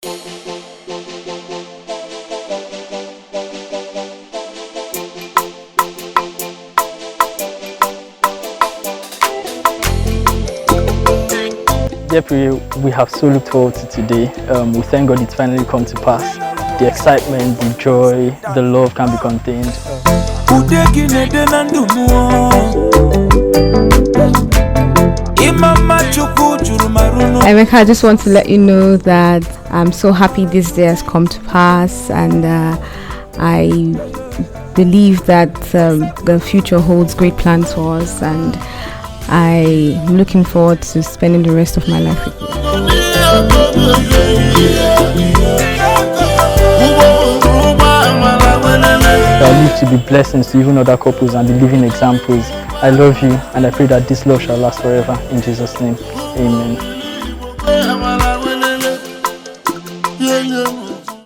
Therefore, we have so looked forward to today. We thank God it's finally come to pass. The excitement, the joy, the love can be contained. Emeka, I just want to let you know that I'm so happy this day has come to pass, and I believe that the future holds great plans for us, and I'm looking forward to spending the rest of my life with you. I live to be blessings to even other couples and be living examples. I love you, and I pray that this love shall last forever. In Jesus' name, amen.